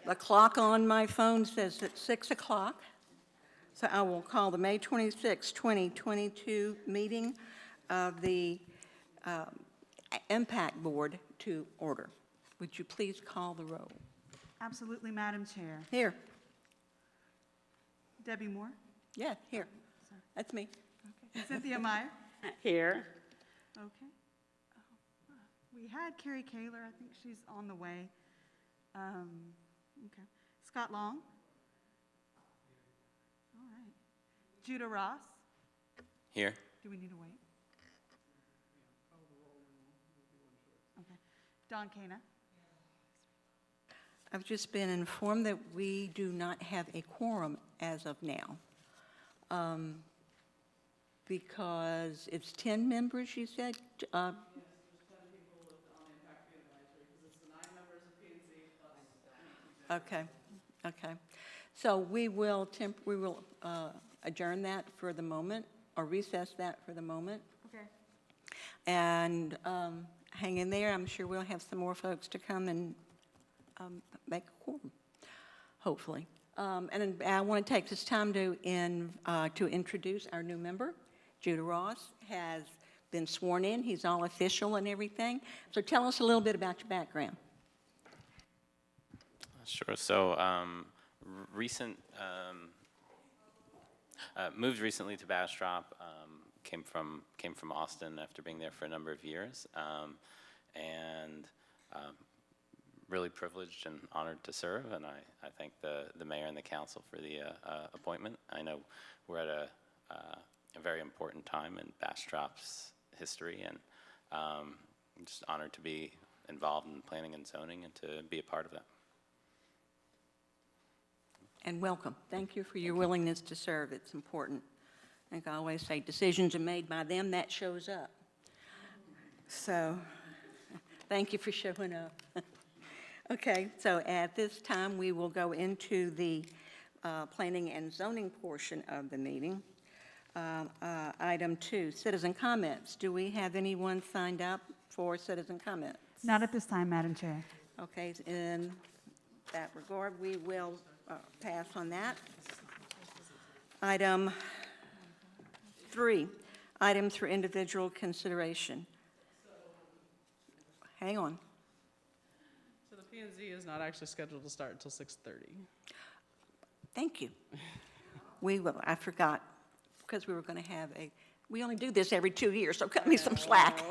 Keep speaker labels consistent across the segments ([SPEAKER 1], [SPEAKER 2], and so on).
[SPEAKER 1] The clock on my phone says it's 6 o'clock, so I will call the May 26, 2022 meeting of the Impact Board to order. Would you please call the roll?
[SPEAKER 2] Absolutely, Madam Chair.
[SPEAKER 1] Here.
[SPEAKER 2] Debbie Moore?
[SPEAKER 1] Yeah, here. That's me.
[SPEAKER 2] Okay. Cynthia Meyer?
[SPEAKER 3] Here.
[SPEAKER 2] Okay. We had Carrie Kaler. I think she's on the way. Okay. Scott Long? All right. Judah Ross?
[SPEAKER 4] Here.
[SPEAKER 2] Do we need to wait? Okay. Don Cana?
[SPEAKER 1] I've just been informed that we do not have a quorum as of now. Because it's 10 members, you said?
[SPEAKER 5] Yes, there's 10 people on the Impact Fee Advisory, because it's the 9 members of P&Z plus.
[SPEAKER 1] Okay, okay. So we will adjourn that for the moment, or recess that for the moment.
[SPEAKER 2] Okay.
[SPEAKER 1] And hang in there. I'm sure we'll have some more folks to come and make a quorum, hopefully. And I want to take this time to introduce our new member. Judah Ross has been sworn in. He's all official and everything. So tell us a little bit about your background.
[SPEAKER 4] Sure. So, moved recently to Bastrop. Came from Austin after being there for a number of years, and really privileged and honored to serve. And I thank the mayor and the council for the appointment. I know we're at a very important time in Bastrop's history, and I'm just honored to be involved in planning and zoning and to be a part of that.
[SPEAKER 1] And welcome. Thank you for your willingness to serve. It's important. Like I always say, decisions are made by them, that shows up. So thank you for showing up. Okay, so at this time, we will go into the planning and zoning portion of the meeting. Item 2, citizen comments. Do we have anyone signed up for citizen comments?
[SPEAKER 2] Not at this time, Madam Chair.
[SPEAKER 1] Okay, in that regard, we will pass on that. Item 3, items for individual consideration. Hang on.
[SPEAKER 5] So the P&Z is not actually scheduled to start until 6:30.
[SPEAKER 1] Thank you. We will, I forgot, because we were going to have we only do this every 2 years, so cut me some slack.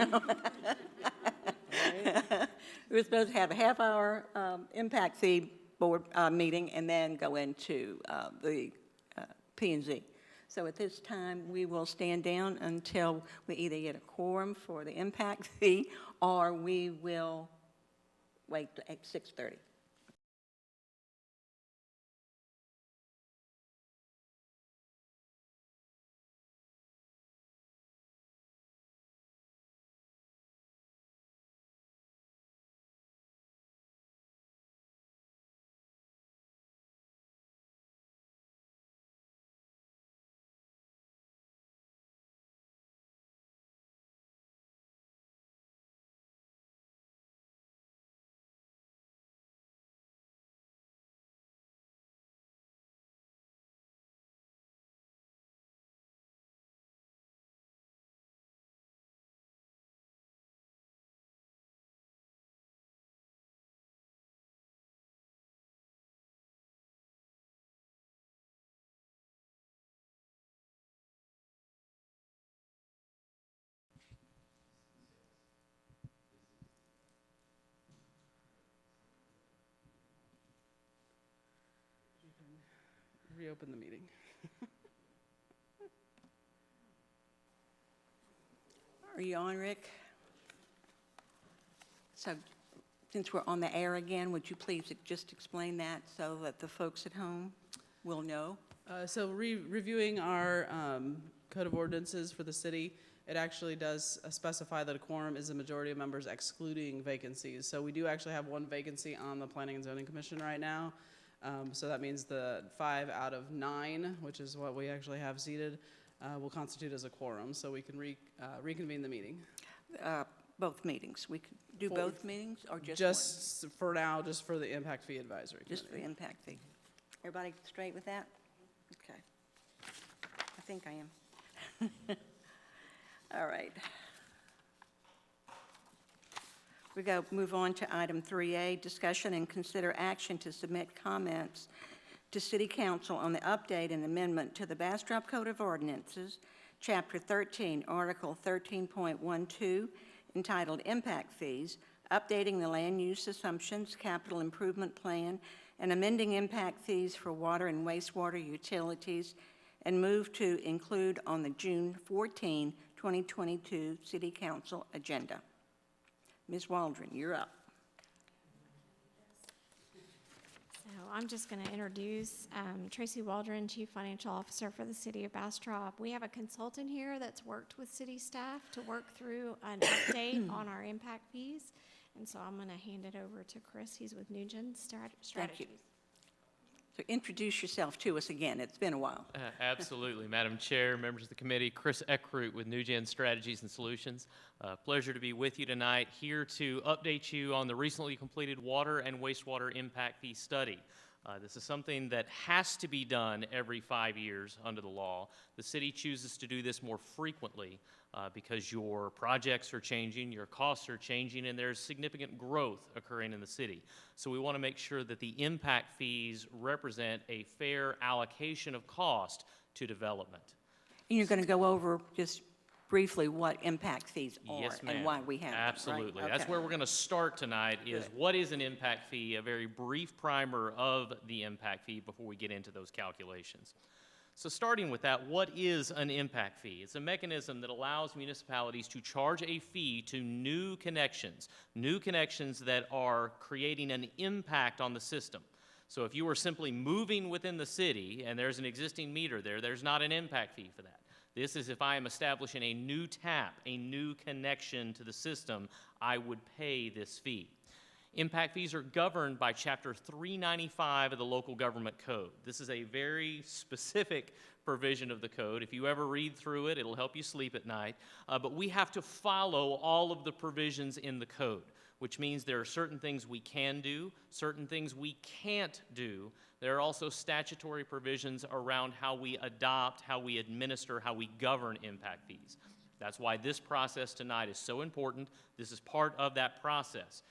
[SPEAKER 1] We were supposed to have a half-hour impact fee board meeting and then go into the P&Z. So at this time, we will stand down until we either get a quorum for the impact fee or we will wait at 6:30.
[SPEAKER 5] Reopen the meeting.
[SPEAKER 1] Are you on, Rick? So since we're on the air again, would you please just explain that so that the folks at home will know?
[SPEAKER 5] So reviewing our code of ordinances for the city, it actually does specify that a quorum is a majority of members excluding vacancies. So we do actually have 1 vacancy on the Planning and Zoning Commission right now. So that means the 5 out of 9, which is what we actually have seated, will constitute as a quorum, so we can reconvene the meeting.
[SPEAKER 1] both meetings? We could do
[SPEAKER 5] For-
[SPEAKER 1] both meetings or just one?
[SPEAKER 5] Just for now, just for the Impact Fee Advisory
[SPEAKER 1] Just the
[SPEAKER 5] Committee.
[SPEAKER 1] impact fee. Everybody straight with that? Okay. I think I am. All right. We go, move on to item 3A, discussion and consider action to submit comments to City Council on the update and amendment to the Bastrop Code of Ordinances, Chapter 13, Article 13.12, entitled Impact Fees, updating the land use assumptions, capital improvement plan, and amending impact fees for water and wastewater utilities, and move to include on the June 14, 2022 City Council agenda. Ms. Waldron, you're up.
[SPEAKER 3] So I'm just going to introduce Tracy Waldron, Chief Financial Officer for the City of Bastrop. We have a consultant here that's worked with city staff to work through an update on our impact fees. And so I'm going to hand it over to Chris. He's with Nugent Strategies.
[SPEAKER 1] Thank you. So introduce yourself to us again. It's been a while.
[SPEAKER 6] Absolutely. Madam Chair, members of the committee, Chris Eckroot with NewGen Strategies and Solutions. Pleasure to be with you tonight, here to update you on the recently completed water and wastewater impact fee study. This is something that has to be done every 5 years under the law. The city chooses to do this more frequently because your projects are changing, your costs are changing, and there's significant growth occurring in the city. So we want to make sure that the impact fees represent a fair allocation of cost to development.
[SPEAKER 1] And you're going to go over just briefly what impact fees are
[SPEAKER 6] Yes, ma'am.
[SPEAKER 1] and why we have them, right?
[SPEAKER 6] Absolutely. That's
[SPEAKER 1] Okay.
[SPEAKER 6] where we're going to start tonight is
[SPEAKER 1] Good.
[SPEAKER 6] what is an impact fee, a very brief primer of the impact fee before we get into those calculations. So starting with that, what is an impact fee? It's a mechanism that allows municipalities to charge a fee to new connections that are creating an impact on the system. So if you are simply moving within the city and there's an existing meter there, there's not an impact fee for that. This is if I am establishing a new tap, a new connection to the system, I would pay this fee. Impact fees are governed by Chapter 395 of the Local Government Code. This is a very specific provision of the code. If you ever read through it, it'll help you sleep at night. But we have to follow all of the provisions in the code, which means there are certain things we can do, certain things we can't do. There are also statutory provisions around how we adopt, how we administer, how we govern impact fees. That's why this process tonight is so important. This is part of that process.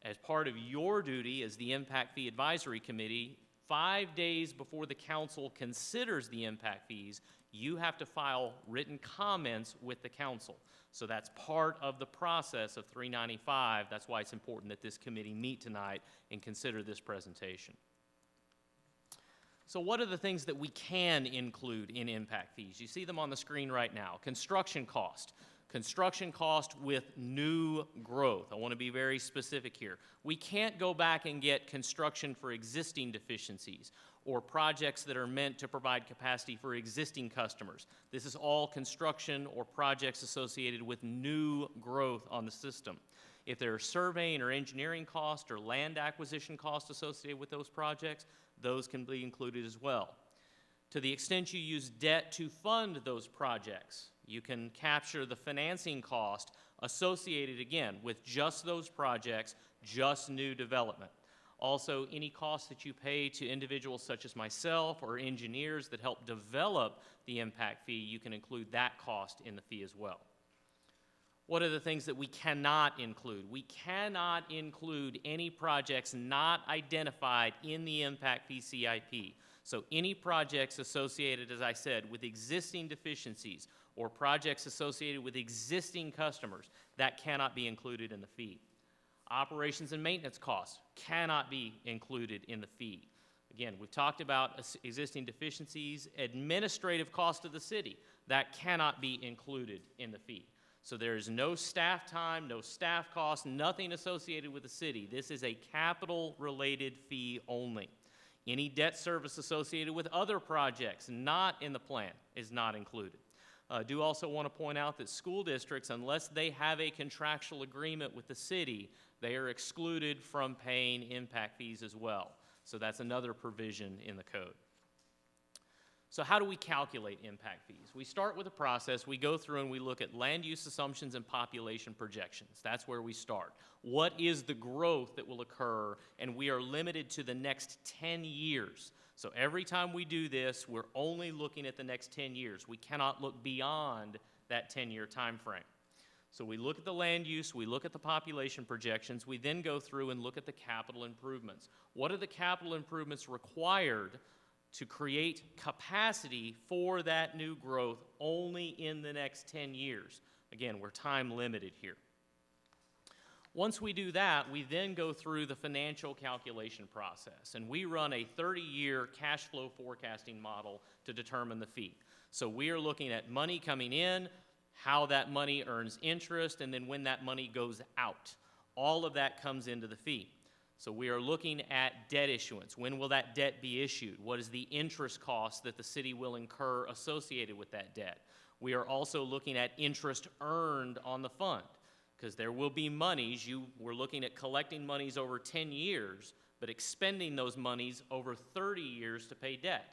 [SPEAKER 6] As part of your duty as the Impact Fee Advisory Committee, 5 days before the council considers the impact fees, you have to file written comments with the council. So that's part of the process of 395. That's why it's important that this committee meet tonight and consider this presentation. So what are the things that we can include in impact fees? You see them on the screen right now. Construction cost. Construction cost with new growth. I want to be very specific here. We can't go back and get construction for existing deficiencies or projects that are meant to provide capacity for existing customers. This is all construction or projects associated with new growth on the system. If there are surveying or engineering costs or land acquisition costs associated with those projects, those can be included as well. To the extent you use debt to fund those projects, you can capture the financing cost associated, again, with just those projects, just new development. Also, any costs that you pay to individuals such as myself or engineers that help develop the impact fee, you can include that cost in the fee as well. What are the things that we cannot include? We cannot include any projects not identified in the impact fee CIP. So any projects associated, as I said, with existing deficiencies or projects associated with existing customers, that cannot be included in the fee. Operations and maintenance costs cannot be included in the fee. Again, we've talked about existing deficiencies, administrative cost of the city, that cannot be included in the fee. So there is no staff time, no staff costs, nothing associated with the city. This is a capital-related fee only. Any debt service associated with other projects not in the plan is not included. I do also want to point out that school districts, unless they have a contractual agreement with the city, they are excluded from paying impact fees as well. So that's another provision in the code. So how do we calculate impact fees? We start with a process. We go through and we look at land use assumptions and population projections. That's where we start. What is the growth that will occur? And we are limited to the next 10 years. So every time we do this, we're only looking at the next 10 years. We cannot look beyond that 10-year time frame. So we look at the land use, we look at the population projections, we then go through and look at the capital improvements. What are the capital improvements required to create capacity for that new growth only in the next 10 years? Again, we're time limited here. Once we do that, we then go through the financial calculation process, and we run a 30-year cash flow forecasting model to determine the fee. So we are looking at money coming in, how that money earns interest, and then when that money goes out. All of that comes into the fee. So we are looking at debt issuance. When will that debt be issued? What is the interest cost that the city will incur associated with that debt? We are also looking at interest earned on the fund, because there will be monies. We're looking at collecting monies over 10 years, but expending those monies over 30 years to pay debt.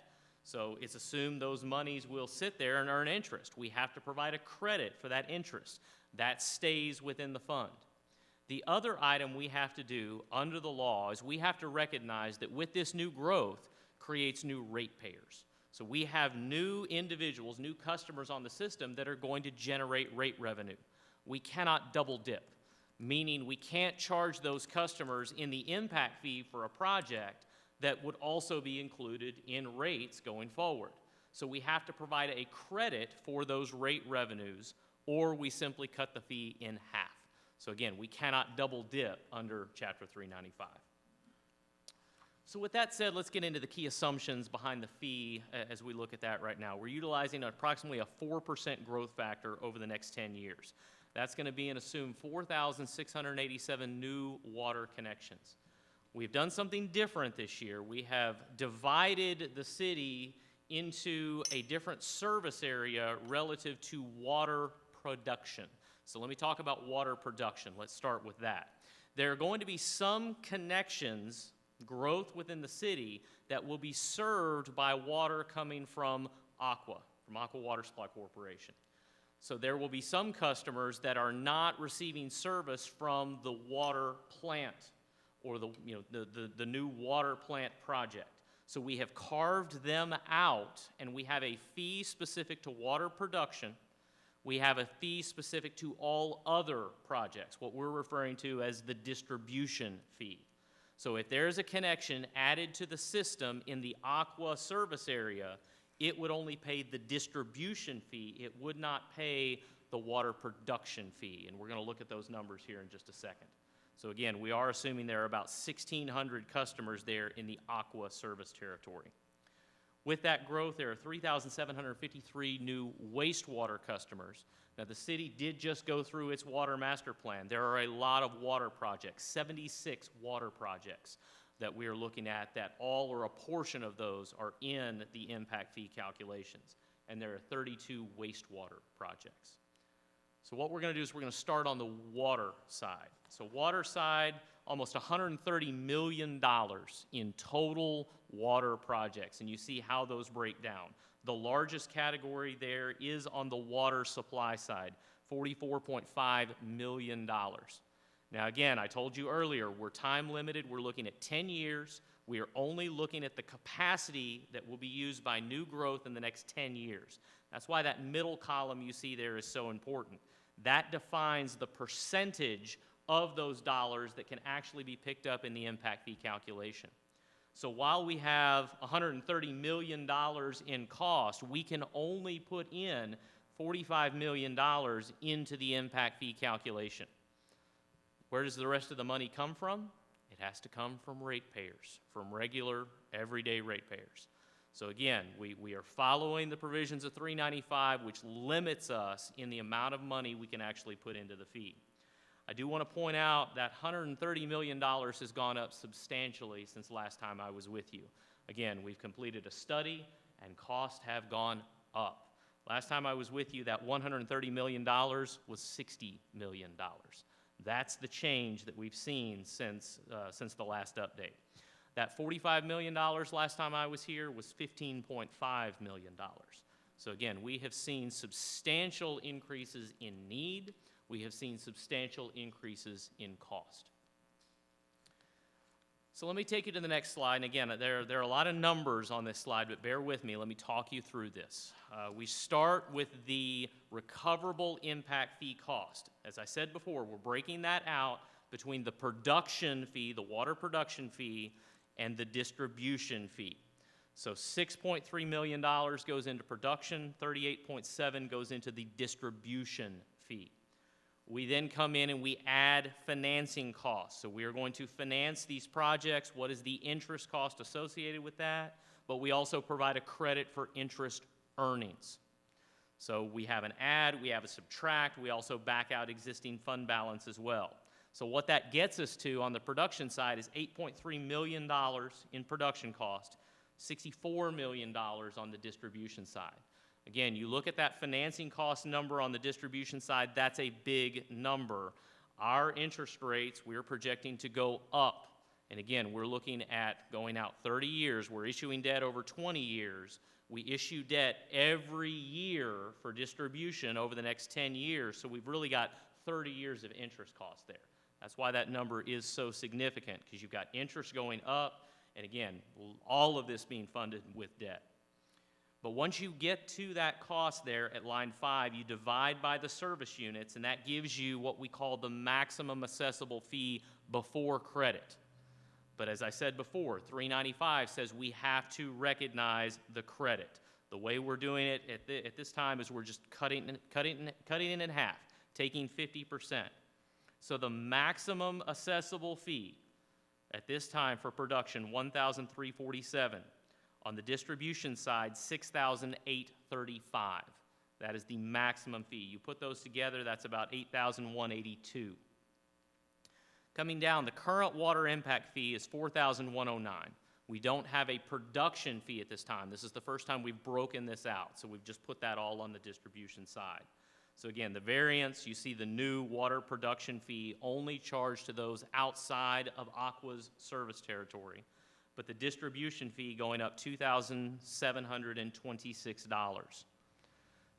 [SPEAKER 6] So it's assumed those monies will sit there and earn interest. We have to provide a credit for that interest. That stays within the fund. The other item we have to do under the law is we have to recognize that with this new growth creates new ratepayers. So we have new individuals, new customers on the system that are going to generate rate revenue. We cannot double dip, meaning we can't charge those customers in the impact fee for a project that would also be included in rates going forward. So we have to provide a credit for those rate revenues, or we simply cut the fee in half. So again, we cannot double dip under Chapter 395. So with that said, let's get into the key assumptions behind the fee as we look at that right now. We're utilizing approximately a 4% growth factor over the next 10 years. That's going to be an assumed 4,687 new water connections. We've done something different this year. We have divided the city into a different service area relative to water production. So let me talk about water production. Let's start with that. There are going to be some connections, growth within the city, that will be served by water coming from Aqua Water Supply Corporation. So there will be some customers that are not receiving service from the water plant or the new water plant project. So we have carved them out, and we have a fee specific to water production. We have a fee specific to all other projects, what we're referring to as the distribution fee. So if there's a connection added to the system in the Aqua service area, it would only pay the distribution fee. It would not pay the water production fee. And we're going to look at those numbers here in just a second. So again, we are assuming there are about 1,600 customers there in the Aqua service territory. With that growth, there are 3,753 new wastewater customers. Now, the city did just go through its water master plan. There are a lot of water projects, 76 water projects that we are looking at, that all or a portion of those are in the impact fee calculations. And there are 32 wastewater projects. So what we're going to do is we're going to start on the water side. So water side, almost $130 million in total water projects. And you see how those break down. The largest category there is on the water supply side, $44.5 million. Now again, I told you earlier, we're time limited. We're looking at 10 years. We are only looking at the capacity that will be used by new growth in the next 10 years. That's why that middle column you see there is so important. That defines the percentage of those dollars that can actually be picked up in the impact fee calculation. So while we have $130 million in cost, we can only put in $45 million into the impact fee calculation. Where does the rest of the money come from? It has to come from ratepayers, from regular, everyday ratepayers. So again, we are following the provisions of 395, which limits us in the amount of money we can actually put into the fee. I do want to point out that $130 million has gone up substantially since last time I was with you. Again, we've completed a study, and costs have gone up. Last time I was with you, that $130 million was $60 million. That's the change that we've seen since the last update. That $45 million last time I was here was $15.5 million. So again, we have seen substantial increases in need. We have seen substantial increases in cost. So let me take you to the next slide. And again, there are a lot of numbers on this slide, but bear with me. Let me talk you through this. We start with the recoverable impact fee cost. As I said before, we're breaking that out between the production fee, the water production fee, and the distribution fee. So $6.3 million goes into production, 38.7 goes into the distribution fee. We then come in and we add financing costs. So we are going to finance these projects. What is the interest cost associated with that? But we also provide a credit for interest earnings. So we have an add, we have a subtract, we also back out existing fund balance as well. So what that gets us to on the production side is $8.3 million in production cost, $64 million on the distribution side. Again, you look at that financing cost number on the distribution side, that's a big number. Our interest rates, we're projecting to go up. And again, we're looking at going out 30 years. We're issuing debt over 20 years. We issue debt every year for distribution over the next 10 years. So we've really got 30 years of interest costs there. That's why that number is so significant, because you've got interest going up, and again, all of this being funded with debt. But once you get to that cost there at line 5, you divide by the service units, and that gives you what we call the maximum assessable fee before credit. But as I said before, 395 says we have to recognize the credit. The way we're doing it at this time is we're just cutting it in half, taking 50%. So the maximum assessable fee at this time for production, $1,347. On the distribution side, $6,835. That is the maximum fee. You put those together, that's about $8,182. Coming down, the current water impact fee is $4,109. We don't have a production fee at this time. This is the first time we've broken this out, so we've just put that all on the distribution side. So again, the variance, you see the new water production fee only charged to those outside of Aqua's service territory, but the distribution fee going up $2,726.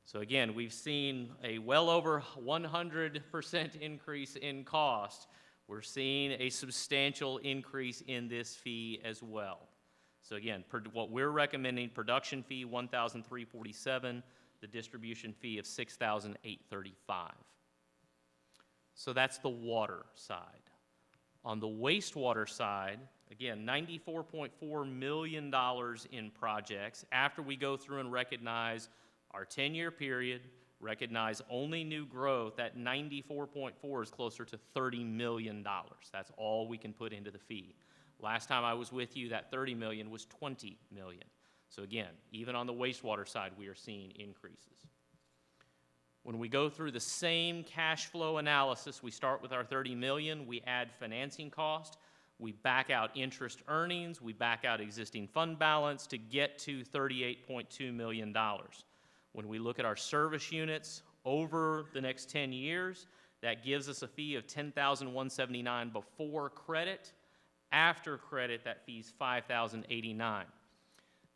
[SPEAKER 6] So again, we've seen a well over 100% increase in cost. We're seeing a substantial increase in this fee as well. So again, what we're recommending, production fee $1,347, the distribution fee of $6,835. So that's the water side. On the wastewater side, again, $94.4 million in projects. After we go through and recognize our 10-year period, recognize only new growth, that 94.4 is closer to $30 million. That's all we can put into the fee. Last time I was with you, that $30 million was $20 million. So again, even on the wastewater side, we are seeing increases. When we go through the same cash flow analysis, we start with our $30 million, we add financing cost, we back out interest earnings, we back out existing fund balance to get to $38.2 million. When we look at our service units over the next 10 years, that gives us a fee of $10,179 before credit. After credit, that fee is $5,089.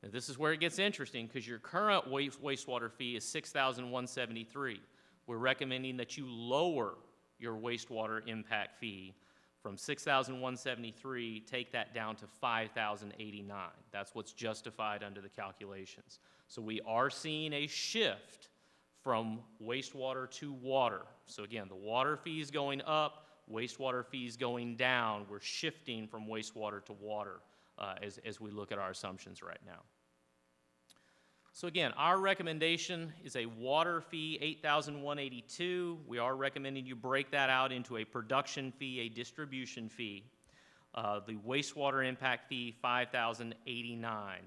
[SPEAKER 6] Now, this is where it gets interesting, because your current wastewater fee is $6,173. We're recommending that you lower your wastewater impact fee from $6,173, take that down to $5,089. That's what's justified under the calculations. So we are seeing a shift from wastewater to water. So again, the water fee is going up, wastewater fees going down. We're shifting from wastewater to water as we look at our assumptions right now. So again, our recommendation is a water fee, $8,182. We are recommending you break that out into a production fee, a distribution fee. The wastewater impact fee, $5,089.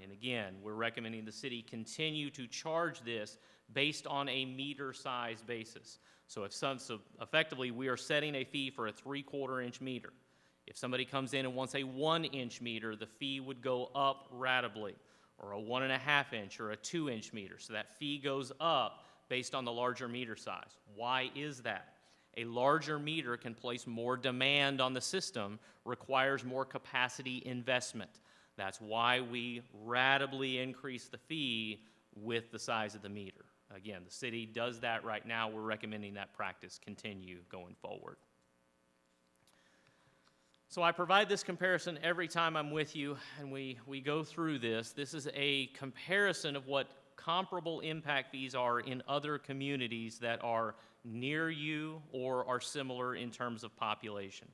[SPEAKER 6] And again, we're recommending the city continue to charge this based on a meter size basis. So effectively, we are setting a fee for a 3/4 inch meter. If somebody comes in and wants a 1 inch meter, the fee would go up ratably, or a 1.5 inch or a 2 inch meter. So that fee goes up based on the larger meter size. Why is that? A larger meter can place more demand on the system, requires more capacity investment. That's why we ratably increase the fee with the size of the meter. Again, the city does that right now. We're recommending that practice continue going forward. So I provide this comparison every time I'm with you and we go through this. This is a comparison of what comparable impact fees are in other communities that are near you or are similar in terms of population.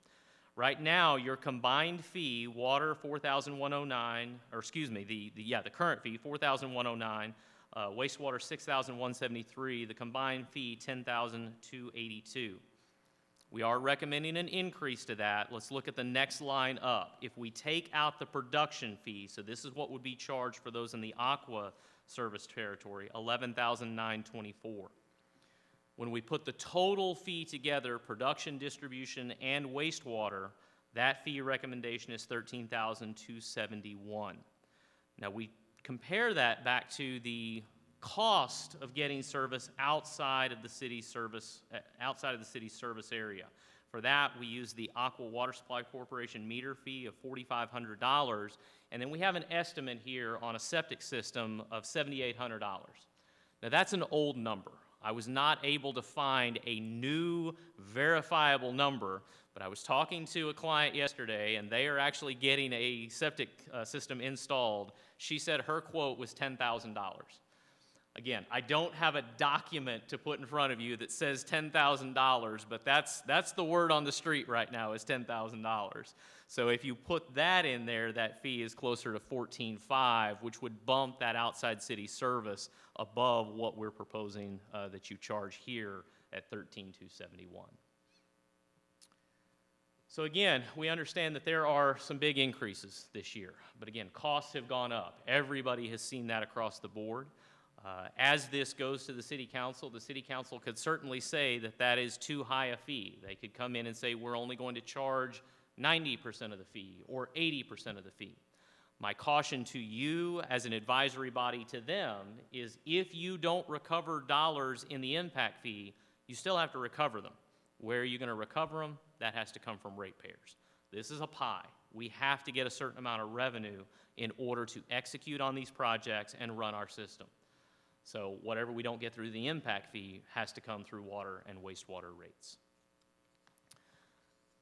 [SPEAKER 6] Right now, your combined fee, water $4,109, or excuse me, the current fee $4,109, wastewater $6,173, the combined fee $10,282. We are recommending an increase to that. Let's look at the next line up. If we take out the production fee, so this is what would be charged for those in the Aqua service territory, $11,924. When we put the total fee together, production, distribution, and wastewater, that fee recommendation is $13,271. Now we compare that back to the cost of getting service outside of the city's service area. For that, we use the Aqua Water Supply Corporation meter fee of $4,500, and then we have an estimate here on a septic system of $7,800. Now that's an old number. I was not able to find a new verifiable number, but I was talking to a client yesterday, and they are actually getting a septic system installed. She said her quote was $10,000. Again, I don't have a document to put in front of you that says $10,000, but that's the word on the street right now is $10,000. So if you put that in there, that fee is closer to $14,500, which would bump that outside city service above what we're proposing that you charge here at $13,271. So again, we understand that there are some big increases this year, but again, costs have gone up. Everybody has seen that across the board. As this goes to the city council could certainly say that that is too high a fee. They could come in and say, we're only going to charge 90% of the fee or 80% of the fee. My caution to you as an advisory body to them is if you don't recover dollars in the impact fee, you still have to recover them. Where are you going to recover them? That has to come from ratepayers. This is a pie. We have to get a certain amount of revenue in order to execute on these projects and run our system. So whatever we don't get through the impact fee has to come through water and wastewater rates.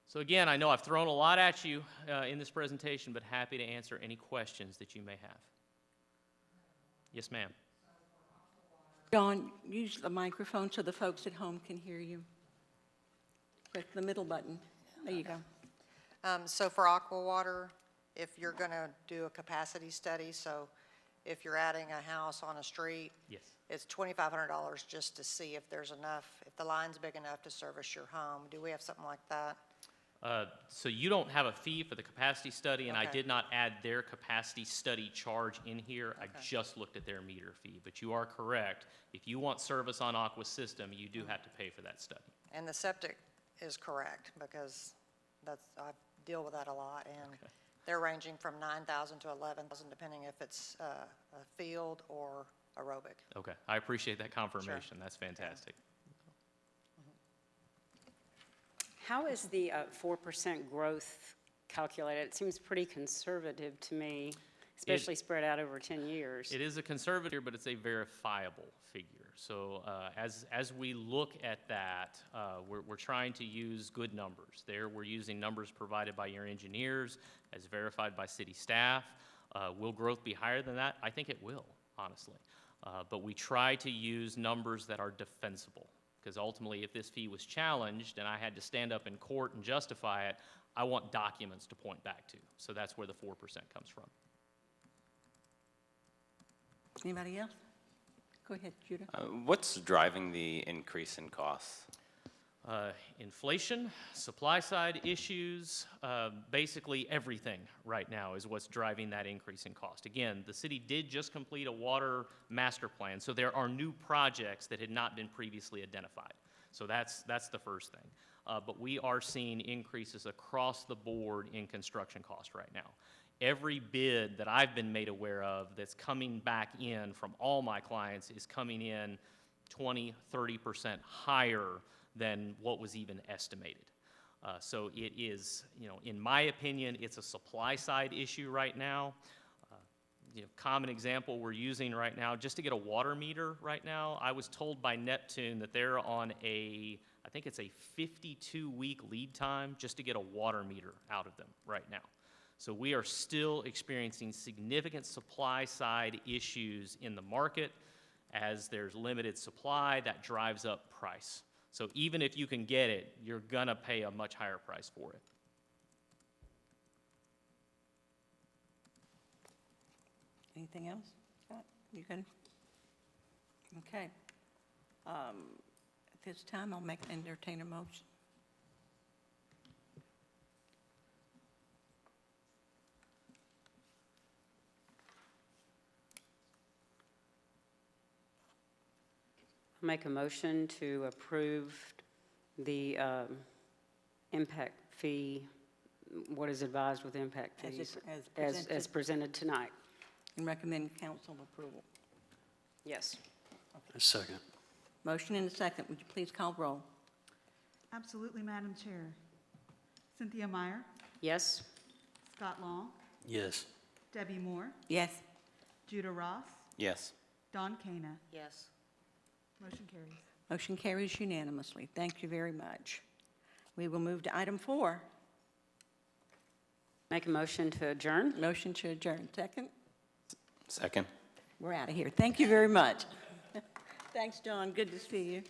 [SPEAKER 6] So again, I know I've thrown a lot at you in this presentation, but happy to answer any questions that you may have. Yes, ma'am.
[SPEAKER 1] Dawn, use the microphone so the folks at home can hear you. Click the middle button. There you go.
[SPEAKER 7] So for Aqua Water, if you're going to do a capacity study, so if you're adding a house on a street,
[SPEAKER 6] Yes.
[SPEAKER 7] it's $2,500 just to see if there's enough, if the line's big enough to service your home. Do we have something like that?
[SPEAKER 6] So you don't have a fee for the capacity study, and I
[SPEAKER 7] Okay.
[SPEAKER 6] did not add their capacity study charge in here. I
[SPEAKER 7] Okay.
[SPEAKER 6] just looked at their meter fee. But you are correct. If you want service on Aqua's system, you do have to pay for that study.
[SPEAKER 7] And the septic is correct because I deal with that a lot. And
[SPEAKER 6] Okay.
[SPEAKER 7] they're ranging from $9,000 to $11,000 depending if it's a field or aerobic.
[SPEAKER 6] Okay, I appreciate that confirmation. That's fantastic.
[SPEAKER 8] How is the 4% growth calculated? It seems pretty conservative to me, especially spread out over 10 years.
[SPEAKER 6] It is a conservative, but it's a verifiable figure. So as we look at that, we're trying to use good numbers. There, we're using numbers provided by your engineers, as verified by city staff. Will growth be higher than that? I think it will, honestly. But we try to use numbers that are defensible. Because ultimately, if this fee was challenged and I had to stand up in court and justify it, I want documents to point back to. So that's where the 4% comes from.
[SPEAKER 1] Anybody else? Go ahead, Judah.
[SPEAKER 4] What's driving the increase in costs?
[SPEAKER 6] Inflation, supply side issues, basically everything right now is what's driving that increase in cost. Again, the city did just complete a water master plan, so there are new projects that had not been previously identified. So that's the first thing. But we are seeing increases across the board in construction cost right now. Every bid that I've been made aware of that's coming back in from all my clients is coming in 20, 30% higher than what was even estimated. So it is, in my opinion, it's a supply side issue right now. Common example we're using right now, just to get a water meter right now, I was told by Neptune that they're on I think it's a 52-week lead time just to get a water meter out of them right now. So we are still experiencing significant supply side issues in the market. As there's limited supply, that drives up price. So even if you can get it, you're gonna pay a much higher price for it.
[SPEAKER 1] Anything else? Scott, you good? Okay. At this time, I'll entertain a motion.
[SPEAKER 8] Make a motion to approve the impact fee, what is advised with impact
[SPEAKER 1] As
[SPEAKER 8] fees?
[SPEAKER 1] as
[SPEAKER 8] As presented tonight.
[SPEAKER 1] And recommend council approval.
[SPEAKER 8] Yes.
[SPEAKER 9] A second.
[SPEAKER 1] Motion and a second. Would you please call roll?
[SPEAKER 2] Absolutely, Madam Chair. Cynthia Meyer,
[SPEAKER 8] Yes?
[SPEAKER 2] Scott Long,
[SPEAKER 9] Yes.
[SPEAKER 2] Debbie Moore,
[SPEAKER 1] Yes.
[SPEAKER 2] Judah Ross,
[SPEAKER 4] Yes.
[SPEAKER 2] Don Kana.
[SPEAKER 7] Yes.
[SPEAKER 2] Motion carries.
[SPEAKER 1] Motion carries unanimously. Thank you very much. We will move to item 4.
[SPEAKER 8] Make a motion to adjourn?
[SPEAKER 1] Motion to adjourn. Second?
[SPEAKER 4] Second.
[SPEAKER 1] We're out of here. Thank you very much. Thanks, John. Good to see you.